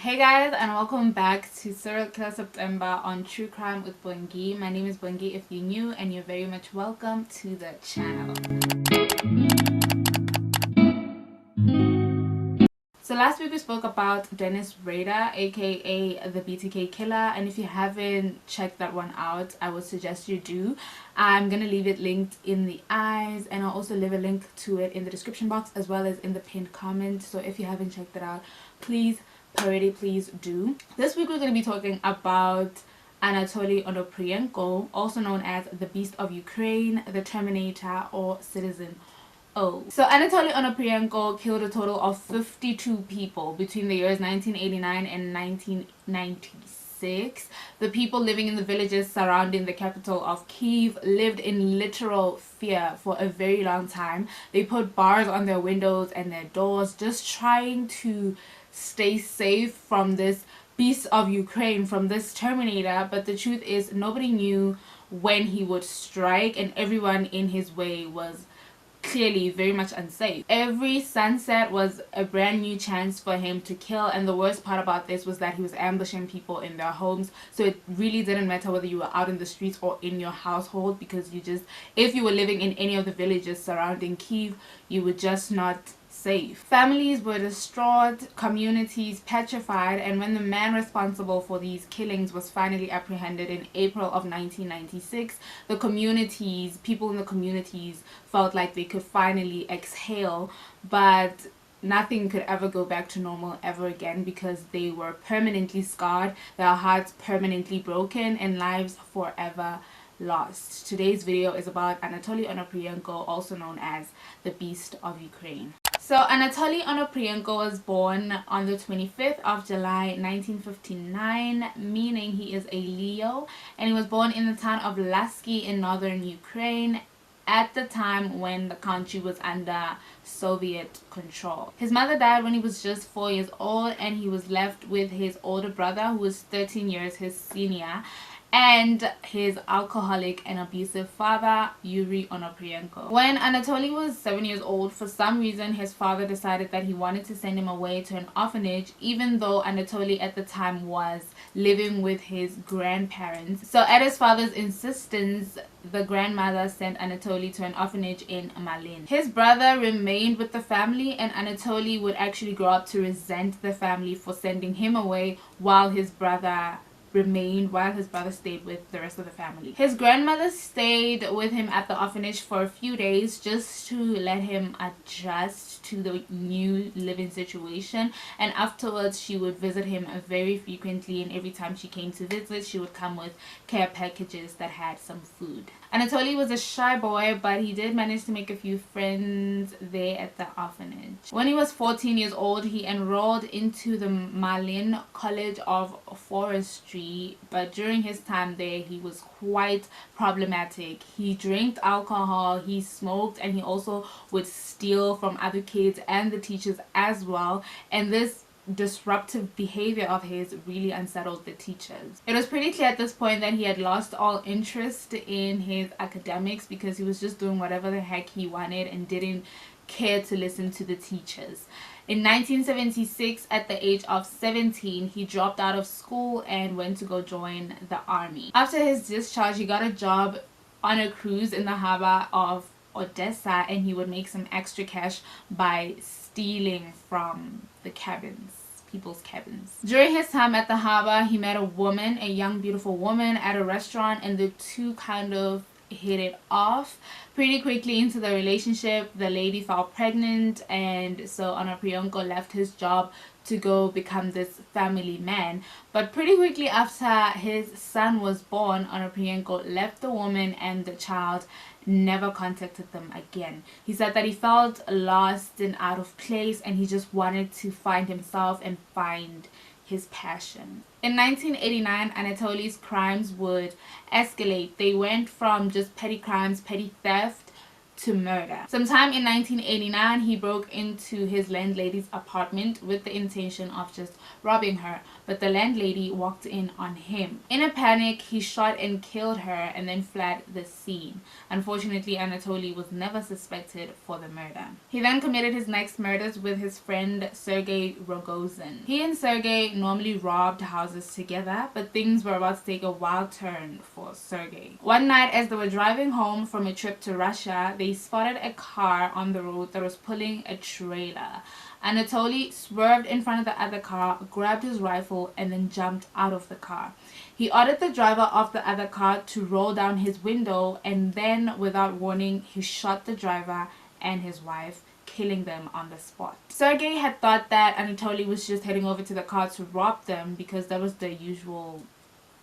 Hey guys, and welcome back to Serial Killer September on True Crime with Bongi. My name is Bongi if you're new, and you're very much welcome to the channel. So last week we spoke about Dennis Rader, aka the BTK killer, and if you haven't checked that one out, I would suggest you do. I'm gonna leave it linked in the eyes, and I'll also leave a link to it in the description box as well as in the pinned comment. So if you haven't checked it out, please do. This week we're going to be talking about Anatoly Onoprienko, also known as the Beast of Ukraine, the Terminator, or Citizen O. So Anatoly Onoprienko killed a total of 52 people between the years 1989 and 1996. The people living in the villages surrounding the capital of Kyiv lived in literal fear for a very long time. They put bars on their windows and their doors, just trying to stay safe from this beast of Ukraine, from this Terminator. But the truth is, nobody knew when he would strike, and everyone in his way was clearly very much unsafe. Every sunset was a brand new chance for him to kill, and the worst part about this was that he was ambushing people in their homes. So it really didn't matter whether you were out in the streets or in your household, because if you were living in any of the villages surrounding Kyiv, you were just not safe. Families were distraught, communities petrified, and when the man responsible for these killings was finally apprehended in April of 1996, people in the communities felt like they could finally exhale, but nothing could ever go back to normal ever again, because they were permanently scarred, their hearts permanently broken, and lives forever lost. Today's video is about Anatoly Onoprienko, also known as the Beast of Ukraine. So Anatoly Onoprienko was born on the 25th of July 1959, meaning he is a Leo, and he was born in the town of Lasky in northern Ukraine at the time when the country was under Soviet control. His mother died when he was just 4 years old, and he was left with his older brother, who was 13 years his senior, and his alcoholic and abusive father, Yuri Muzola. When Anatoly was 7 years old, for some reason his father decided that he wanted to send him away to an orphanage, even though Anatoly at the time was living with his grandparents. So at his father's insistence, the grandmother sent Anatoly to an orphanage in Malin. His brother remained with the family, and Anatoly would actually grow up to resent the family for sending him away while his brother stayed with the rest of the family. His grandmother stayed with him at the orphanage for a few days just to let him adjust to the new living situation, and afterwards she would visit him very frequently, and every time she came to visit she would come with care packages that had some food. Anatoly was a shy boy, but he did manage to make a few friends there at the orphanage. When he was 14 years old, he enrolled into the Malin College of Forestry, but during his time there he was quite problematic. He drank alcohol, he smoked, and he also would steal from other kids and the teachers as well, and this disruptive behavior of his really unsettled the teachers. It was pretty clear at this point that he had lost all interest in his academics, because he was just doing whatever the heck he wanted and didn't care to listen to the teachers. In 1976, at the age of 17, he dropped out of school and went to go join the army. After his discharge, he got a job on a cruise in the harbor of Odessa, and he would make some extra cash by stealing from the people's cabins. During his time at the harbor, he met a young beautiful woman at a restaurant, and the two kind of hit it off. Pretty quickly into the relationship, the lady fell pregnant, and so Onoprienko left his job to go become this family man. But pretty quickly after his son was born, Onoprienko left the woman and the child, never contacted them again. He said that he felt lost and out of place, and he just wanted to find himself and find his passion. In 1989, Anatoly's crimes would escalate. They went from just petty crimes, petty theft, to murder. Sometime in 1989, he broke into his landlady's apartment with the intention of just robbing her, but the landlady walked in on him. In a panic, he shot and killed her and then fled the scene. Unfortunately, Anatoly was never suspected for the murder. He then committed his next murders with his friend Sergei Rogozin. He and Sergei normally robbed houses together, but things were about to take a wild turn for Sergei. One night, as they were driving home from a trip to Russia, they spotted a car on the road that was pulling a trailer. Anatoly swerved in front of the other car, grabbed his rifle, and then jumped out of the car. He ordered the driver of the other car to roll down his window, and then, without warning, he shot the driver and his wife, killing them on the spot. Sergei had thought that Anatoly was just heading over to the car to rob them because that was the usual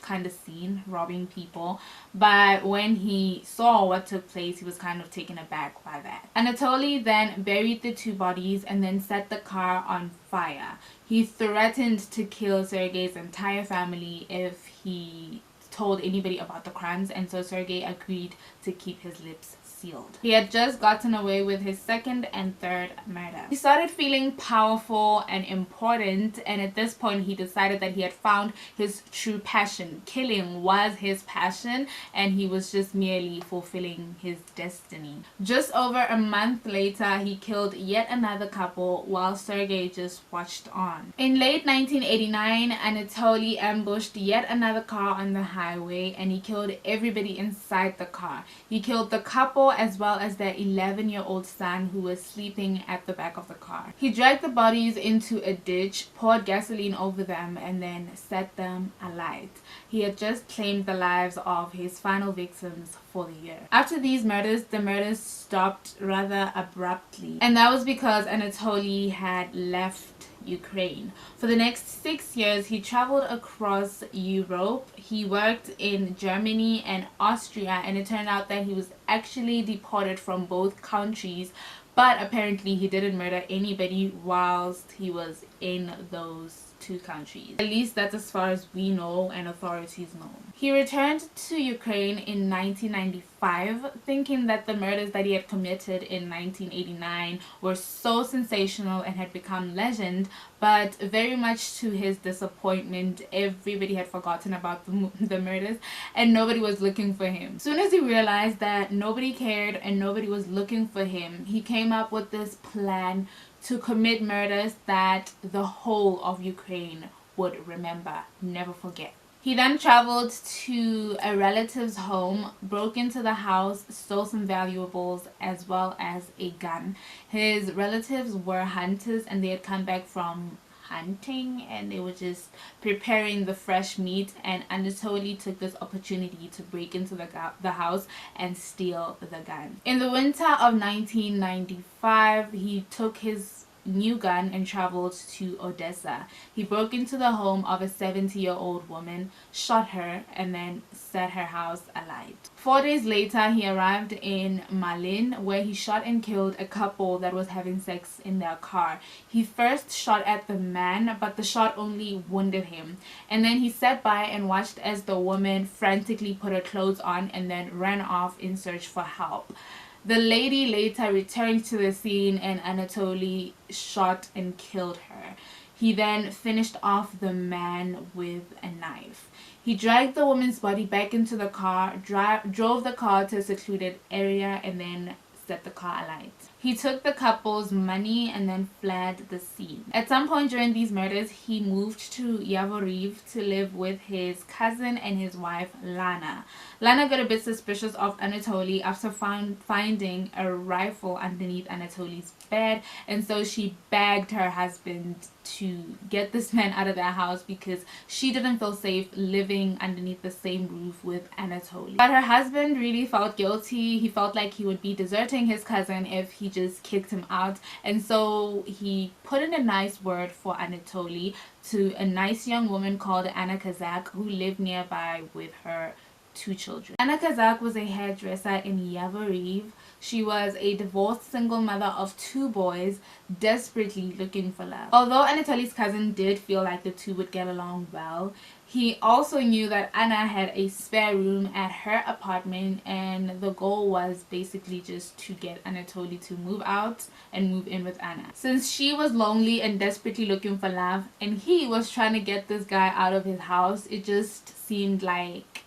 kind of scene, robbing people, but when he saw what took place, he was kind of taken aback by that. Anatoly then buried the two bodies and then set the car on fire. He threatened to kill Sergei's entire family if he told anybody about the crimes, and so Sergei agreed to keep his lips sealed. He had just gotten away with his second and third murder. He started feeling powerful and important, and at this point he decided that he had found his true passion. Killing was his passion, and he was just merely fulfilling his destiny. Just over a month later, he killed yet another couple while Sergei just watched on. In late 1989, Anatoly ambushed yet another car on the highway, and he killed everybody inside the car. He killed the couple as well as their 11-year-old son, who was sleeping at the back of the car. He dragged the bodies into a ditch, poured gasoline over them, and then set them alight. He had just claimed the lives of his final victims for the year. After these murders, the murders stopped rather abruptly, and that was because Anatoly had left Ukraine. For the next 6 years, he traveled across Europe. He worked in Germany and Austria, and it turned out that he was actually deported from both countries, but apparently he didn't murder anybody whilst he was in those two countries. At least that's as far as we know and authorities know. He returned to Ukraine in 1995, thinking that the murders that he had committed in 1989 were so sensational and had become legend, but very much to his disappointment, everybody had forgotten about the murders and nobody was looking for him. As soon as he realized that nobody cared and nobody was looking for him, he came up with this plan to commit murders that the whole of Ukraine would remember, never forget. He then traveled to a relative's home, broke into the house, stole some valuables as well as a gun. His relatives were hunters and they had come back from hunting and they were just preparing the fresh meat, and Anatoly took this opportunity to break into the house and steal the gun. In the winter of 1995, he took his new gun and traveled to Odessa. He broke into the home of a 70-year-old woman, shot her, and then set her house alight. 4 days later, he arrived in Malin, where he shot and killed a couple that was having sex in their car. He first shot at the man, but the shot only wounded him. And then he sat by and watched as the woman frantically put her clothes on and then ran off in search for help. The lady later returned to the scene and Anatoly shot and killed her. He then finished off the man with a knife. He dragged the woman's body back into the car, drove the car to a secluded area, and then set the car alight. He took the couple's money and then fled the scene. At some point during these murders, he moved to Yavoriv to live with his cousin and his wife, Lana. Lana got a bit suspicious of Anatoly after finding a rifle underneath Anatoly's bed, and so she begged her husband to get this man out of their house because she didn't feel safe living underneath the same roof with Anatoly. But her husband really felt guilty. He felt like he would be deserting his cousin if he just kicked him out, and so he put in a nice word for Anatoly to a nice young woman called Anna Kazak who lived nearby with her 2 children. Anna Kazak was a hairdresser in Yavoriv. She was a divorced single mother of 2 boys, desperately looking for love. Although Anatoly's cousin did feel like the two would get along well, he also knew that Anna had a spare room at her apartment, and the goal was basically just to get Anatoly to move out and move in with Anna. Since she was lonely and desperately looking for love, and he was trying to get this guy out of his house, it just seemed like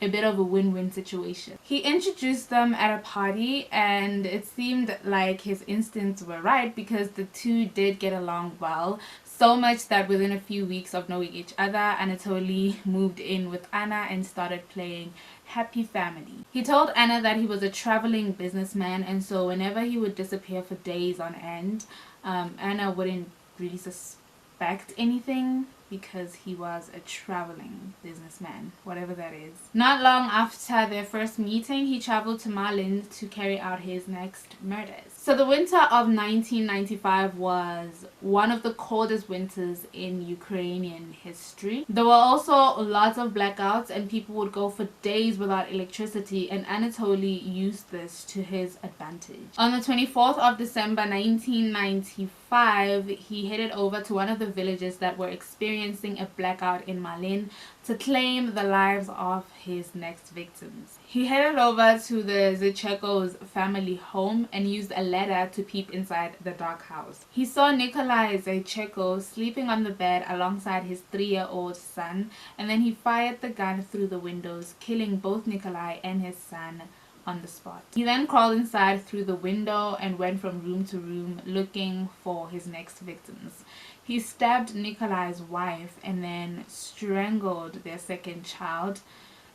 a bit of a win-win situation. He introduced them at a party, and it seemed like his instincts were right because the two did get along well. So much that within a few weeks of knowing each other, Anatoly moved in with Anna and started playing happy family. He told Anna that he was a traveling businessman, and so whenever he would disappear for days on end, Anna wouldn't really suspect anything because he was a traveling businessman, whatever that is. Not long after their first meeting, he traveled to Malin to carry out his next murders. So the winter of 1995 was one of the coldest winters in Ukrainian history. There were also lots of blackouts, and people would go for days without electricity, and Anatoly used this to his advantage. On the 24th of December 1995, he headed over to one of the villages that were experiencing a blackout in Malin to claim the lives of his next victims. He headed over to the Zichenkos' family home and used a ladder to peep inside the dark house. He saw Nikolai Zichenko sleeping on the bed alongside his 3-year-old son, and then he fired the gun through the windows, killing both Nikolai and his son on the spot. He then crawled inside through the window and went from room to room looking for his next victims. He stabbed Nikolai's wife and then strangled their second child,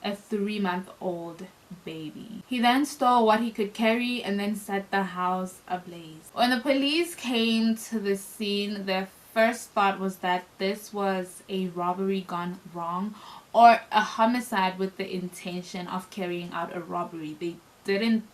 a 3-month-old baby. He then stole what he could carry and then set the house ablaze. When the police came to the scene, their first thought was that this was a robbery gone wrong or a homicide with the intention of carrying out a robbery. They didn't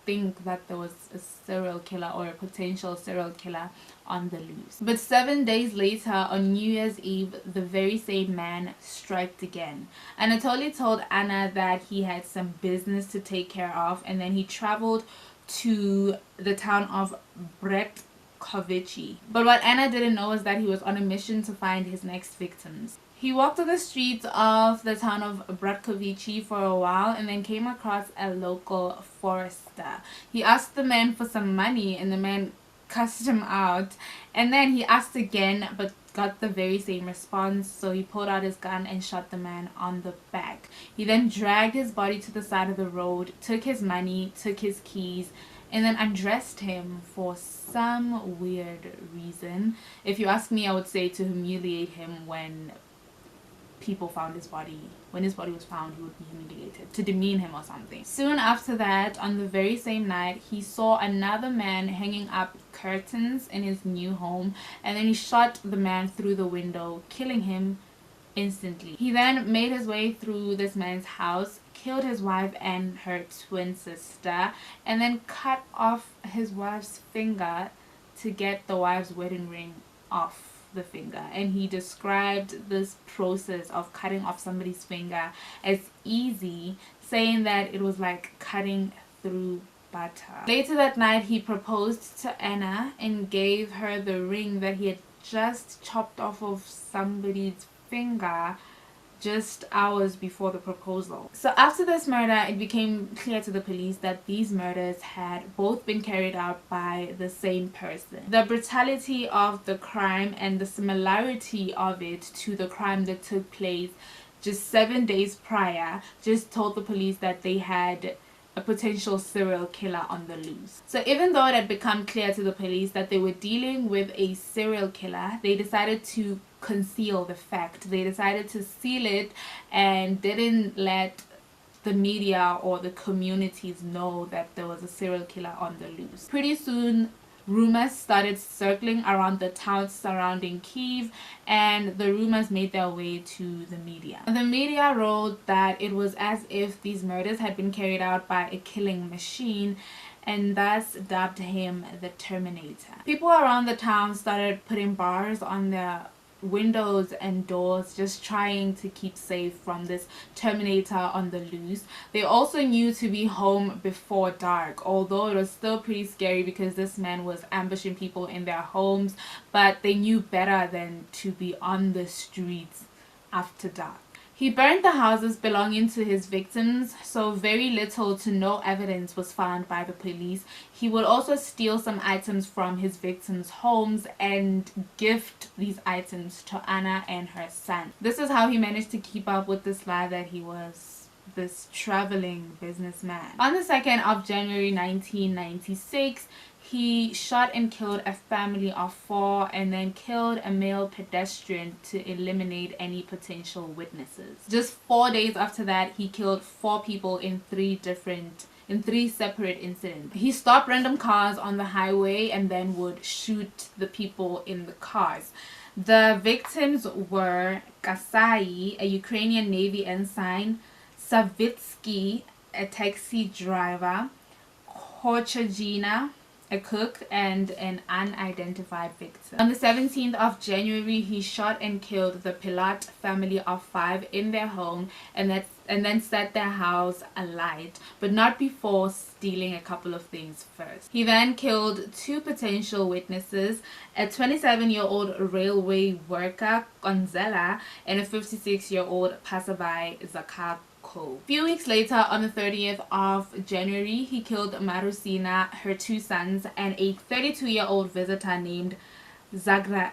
think that there was a serial killer or a potential serial killer on the loose. But 7 days later, on New Year's Eve, the very same man struck again. Anatoly told Anna that he had some business to take care of, and then he traveled to the town of Bretkovichi. But what Anna didn't know is that he was on a mission to find his next victims. He walked through the streets of the town of Bratkovici for a while and then came across a local forester. He asked the man for some money, and the man cussed him out, and then he asked again but got the very same response, so he pulled out his gun and shot the man on the back. He then dragged his body to the side of the road, took his money, took his keys, and then undressed him for some weird reason. If you ask me, I would say to humiliate him when people found his body. When his body was found, he would be humiliated, to demean him or something. Soon after that, on the very same night, he saw another man hanging up curtains in his new home, and then he shot the man through the window, killing him instantly. He then made his way through this man's house, killed his wife and her twin sister, and then cut off his wife's finger to get the wife's wedding ring off the finger. And he described this process of cutting off somebody's finger as easy, saying that it was like cutting through butter. Later that night, he proposed to Anna and gave her the ring that he had just chopped off of somebody's finger just hours before the proposal. So after this murder, it became clear to the police that these murders had both been carried out by the same person. The brutality of the crime and the similarity of it to the crime that took place just 7 days prior just told the police that they had a potential serial killer on the loose. So even though it had become clear to the police that they were dealing with a serial killer, they decided to conceal the fact. They decided to seal it and didn't let the media or the communities know that there was a serial killer on the loose. Pretty soon, rumors started circling around the towns surrounding Kyiv, and the rumors made their way to the media. The media wrote that it was as if these murders had been carried out by a killing machine, and thus dubbed him the Terminator. People around the town started putting bars on their windows and doors, just trying to keep safe from this Terminator on the loose. They also knew to be home before dark, although it was still pretty scary because this man was ambushing people in their homes, but they knew better than to be on the streets after dark. He burned the houses belonging to his victims, so very little to no evidence was found by the police. He would also steal some items from his victims' homes and gift these items to Anna and her son. This is how he managed to keep up with this lie that he was this traveling businessman. On the 2nd of January 1996, he shot and killed a family of 4 and then killed a male pedestrian to eliminate any potential witnesses. Just 4 days after that, he killed 4 people in 3 separate incidents. He stopped random cars on the highway and then would shoot the people in the cars. The victims were Kasai, a Ukrainian Navy ensign, Savitsky, a taxi driver, Korchagina, a cook, and an unidentified victim. On the 17th of January, he shot and killed the Pilat family of 5 in their home and then set their house alight, but not before stealing a couple of things first. He then killed 2 potential witnesses, a 27-year-old railway worker, Gonzela, and a 56-year-old passerby, Zakar. A few weeks later, on the 30th of January, he killed Marusina, her 2 sons, and a 32-year-old visitor named Zagranikny.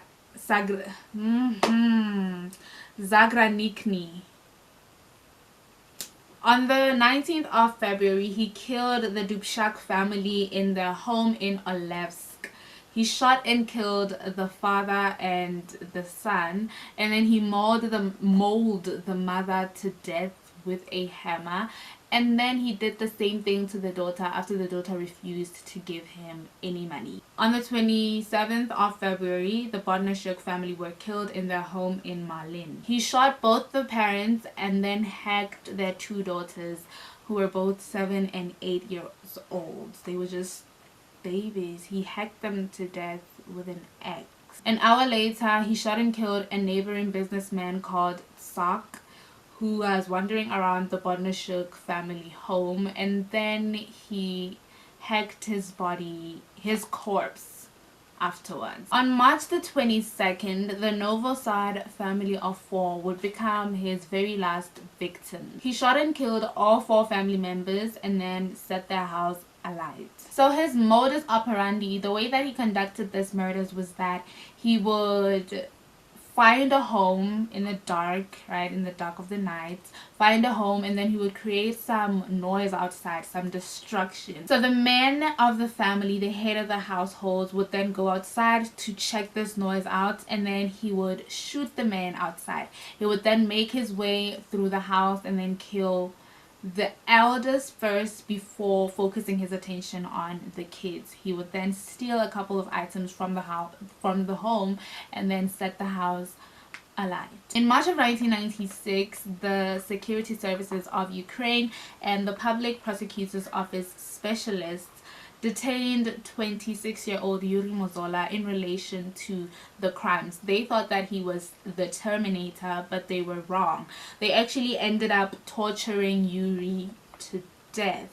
On the 19th of February, he killed the Dubchak family in their home in Olevsk. He shot and killed the father and the son, and then he mauled the mother to death with a hammer, and then he did the same thing to the daughter after the daughter refused to give him any money. On the 27th of February, the Bodnarchuk family were killed in their home in Malin. He shot both the parents and then hacked their 2 daughters, who were both 7 and 8 years old. They were just babies. He hacked them to death with an axe. An hour later, he shot and killed a neighboring businessman called Tsak, who was wandering around the Bodnarchuk family home, and then he hacked his corpse afterwards. On March the 22nd, the Novosad family of 4 would become his very last victim. He shot and killed all 4 family members and then set their house alight. So his modus operandi, the way that he conducted this murders, was that he would find a home in the dark, right, in the dark of the night, find a home, and then he would create some noise outside, some destruction. So the men of the family, the head of the household, would then go outside to check this noise out, and then he would shoot the man outside. He would then make his way through the house and then kill the eldest first before focusing his attention on the kids. He would then steal a couple of items from the home and then set the house alight. In March of 1996, the security services of Ukraine and the public prosecutor's office specialists detained 26-year-old Yuri Muzola in relation to the crimes. They thought that he was the Terminator, but they were wrong. They actually ended up torturing Yuri to death,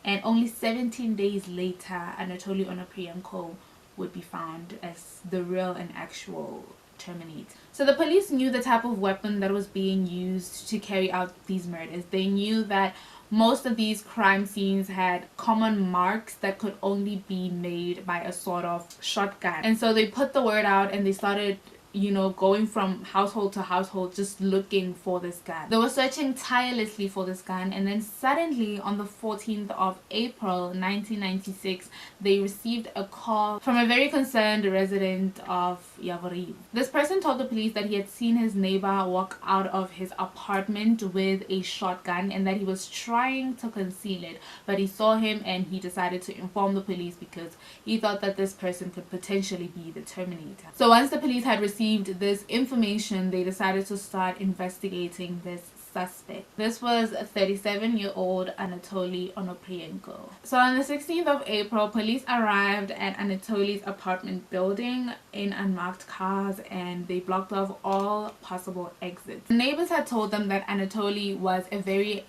and only 17 days later, Anatoly Onoprienko would be found as the real and actual Terminator. So the police knew the type of weapon that was being used to carry out these murders. They knew that most of these crime scenes had common marks that could only be made by a sort of shotgun. And so they put the word out and they started, you know, going from household to household just looking for this gun. They were searching tirelessly for this gun, and then suddenly on the 14th of April 1996, they received a call from a very concerned resident of Yavoriv. This person told the police that he had seen his neighbor walk out of his apartment with a shotgun and that he was trying to conceal it, but he saw him and he decided to inform the police because he thought that this person could potentially be the Terminator. So once the police had received this information, they decided to start investigating this suspect. This was 37-year-old Anatoly Onoprienko. So on the 16th of April, police arrived at Anatoly's apartment building in unmarked cars, and they blocked off all possible exits. Neighbors had told them that Anatoly was a very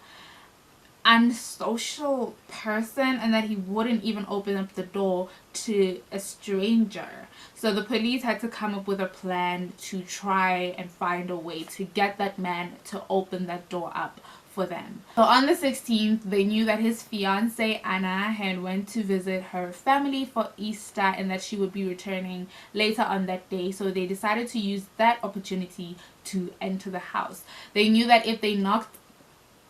unsocial person and that he wouldn't even open up the door to a stranger. So the police had to come up with a plan to try and find a way to get that man to open that door up for them. So on the 16th, they knew that his fiancée Anna had went to visit her family for Easter and that she would be returning later on that day. So they decided to use that opportunity to enter the house. They knew that if they knocked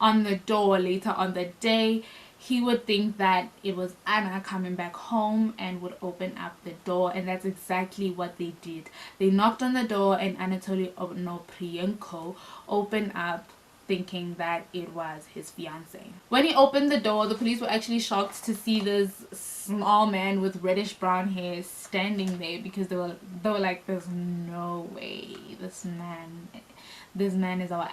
on the door later on the day, he would think that it was Anna coming back home and would open up the door, and that's exactly what they did. They knocked on the door and Anatoly Onoprienko opened up, thinking that it was his fiancée. When he opened the door, the police were actually shocked to see this small man with reddish brown hair standing there, because they were like, there's no way this man is our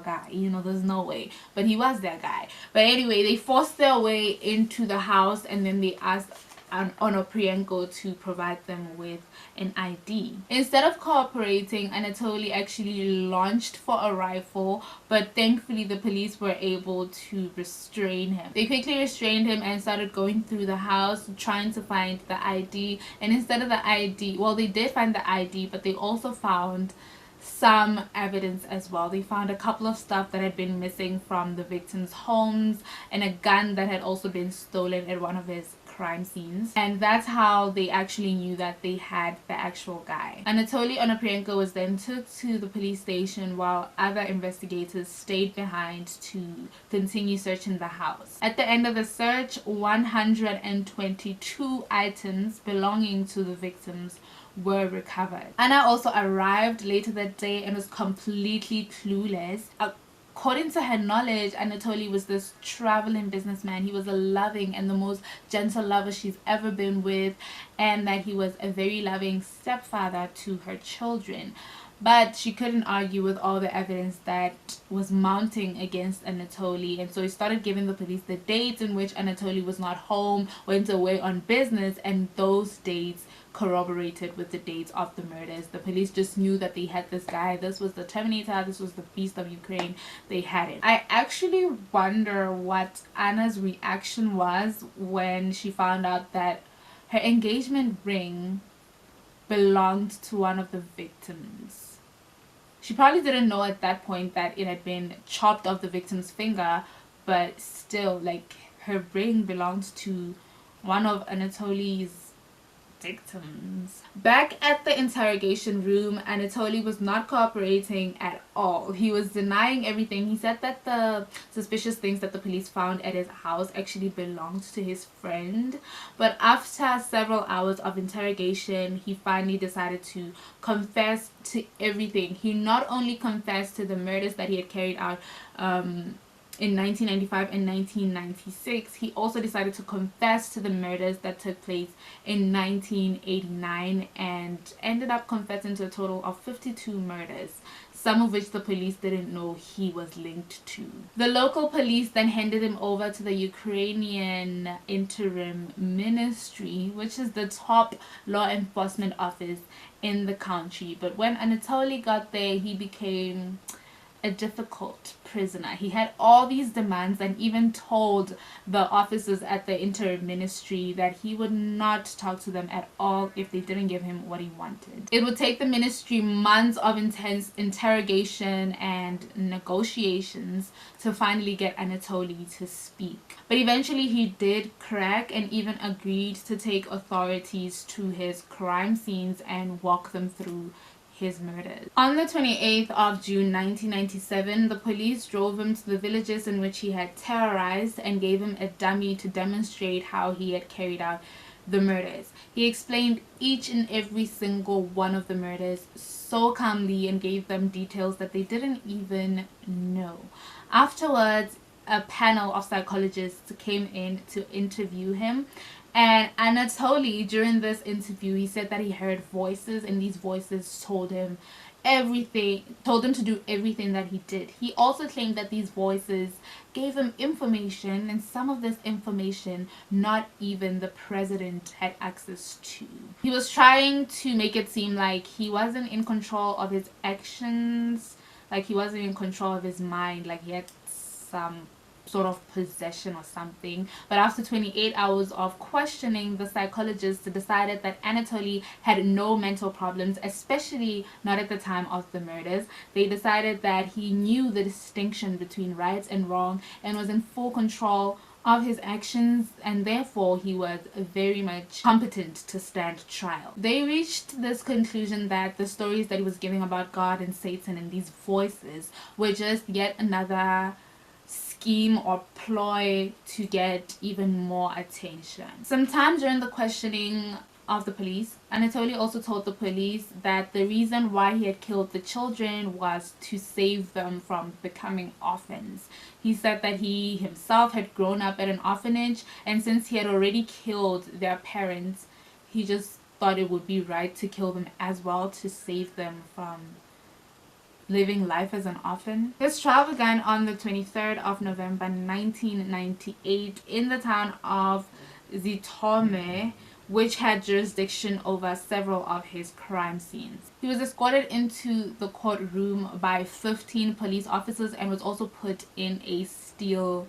guy, you know, there's no way. But he was their guy. But anyway, they forced their way into the house, and then they asked Onoprienko to provide them with an ID. Instead of cooperating, Anatoly actually launched for a rifle, but thankfully the police were able to restrain him. They quickly restrained him and started going through the house trying to find the ID. And instead of the ID, well, they did find the ID, but they also found some evidence as well. They found a couple of stuff that had been missing from the victims' homes and a gun that had also been stolen at one of his crime scenes, and that's how they actually knew that they had the actual guy. Anatoly Onoprienko was then took to the police station while other investigators stayed behind to continue searching the house. At the end of the search, 122 items belonging to the victims were recovered. Anna also arrived later that day and was completely clueless. According to her knowledge, Anatoly was this traveling businessman. He was a loving and the most gentle lover she's ever been with, and that he was a very loving stepfather to her children. But she couldn't argue with all the evidence that was mounting against Anatoly, and so he started giving the police the dates in which Anatoly was not home, went away on business, and those dates corroborated with the dates of the murders. The police just knew that they had this guy. This was the Terminator. This was the Beast of Ukraine. They had it. I actually wonder what Anna's reaction was when she found out that her engagement ring belonged to one of the victims. She probably didn't know at that point that it had been chopped off the victim's finger, but still, like, her ring belonged to one of Anatoly's victims. Back at the interrogation room, Anatoly was not cooperating at all. He was denying everything. He said that the suspicious things that the police found at his house actually belonged to his friend. But after several hours of interrogation, he finally decided to confess to everything. He not only confessed to the murders that he had carried out in 1995 and 1996, he also decided to confess to the murders that took place in 1989 and ended up confessing to a total of 52 murders, some of which the police didn't know he was linked to. The local police then handed him over to the Ukrainian Interim Ministry, which is the top law enforcement office in the country. But when Anatoly got there, he became a difficult prisoner. He had all these demands and even told the officers at the interim ministry that he would not talk to them at all if they didn't give him what he wanted. It would take the ministry months of intense interrogation and negotiations to finally get Anatoly to speak. But eventually he did crack and even agreed to take authorities to his crime scenes and walk them through his murders. On the 28th of June 1997, the police drove him to the villages in which he had terrorized and gave him a dummy to demonstrate how he had carried out the murders. He explained each and every single one of the murders so calmly and gave them details that they didn't even know. Afterwards, a panel of psychologists came in to interview him. And Anatoly, during this interview, he said that he heard voices, and these voices told him told him to do everything that he did. He also claimed that these voices gave him information, and some of this information not even the president had access to. He was trying to make it seem like he wasn't in control of his actions, like he wasn't in control of his mind, like he had some sort of possession or something. But after 28 hours of questioning, the psychologist decided that Anatoly had no mental problems, especially not at the time of the murders. They decided that he knew the distinction between right and wrong and was in full control of his actions, and therefore he was very much competent to stand trial. They reached this conclusion that the stories that he was giving about God and Satan and these voices were just yet another scheme or ploy to get even more attention. Sometime during the questioning of the police, Anatoly also told the police that the reason why he had killed the children was to save them from becoming orphans. He said that he himself had grown up at an orphanage, and since he had already killed their parents, he just thought it would be right to kill them as well to save them from living life as an orphan. His trial began on the 23rd of November 1998 in the town of Zitome, which had jurisdiction over several of his crime scenes. He was escorted into the courtroom by 15 police officers and was also put in a steel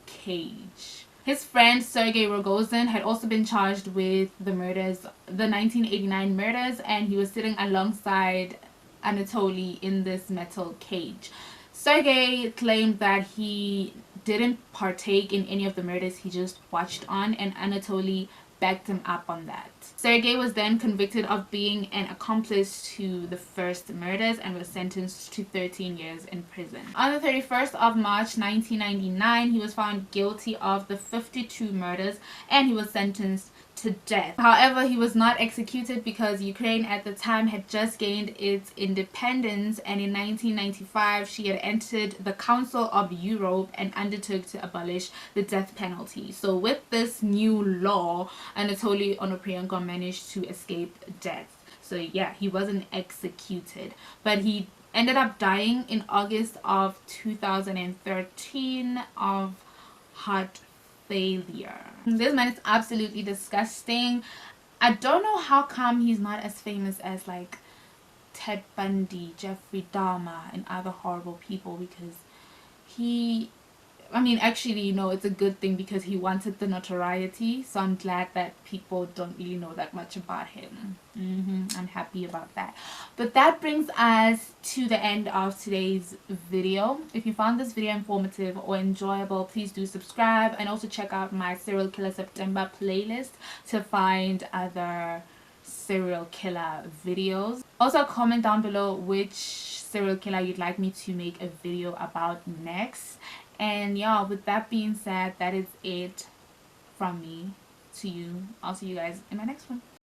cage. His friend Sergei Rogozin had also been charged with the 1989 murders, and he was sitting alongside Anatoly in this metal cage. Sergei claimed that he didn't partake in any of the murders, he just watched on, and Anatoly backed him up on that. Sergei was then convicted of being an accomplice to the first murders and was sentenced to 13 years in prison. On the 31st of March 1999, he was found guilty of the 52 murders and he was sentenced to death. However, he was not executed because Ukraine at the time had just gained its independence, and in 1995 she had entered the Council of Europe and undertook to abolish the death penalty. So with this new law, Anatoly Onoprienko managed to escape death. So yeah, he wasn't executed, but he ended up dying in August of 2013 of heart failure. This man is absolutely disgusting. I don't know how come he's not as famous as like Ted Bundy, Jeffrey Dahmer, and other horrible people, because actually, it's a good thing because he wanted the notoriety, so I'm glad that people don't really know that much about him. I'm happy about that. But that brings us to the end of today's video. If you found this video informative or enjoyable, please do subscribe, and also check out my Serial Killer September playlist to find other serial killer videos. Also comment down below which serial killer you'd like me to make a video about next. And yeah, with that being said, that is it from me to you. I'll see you guys in my next one.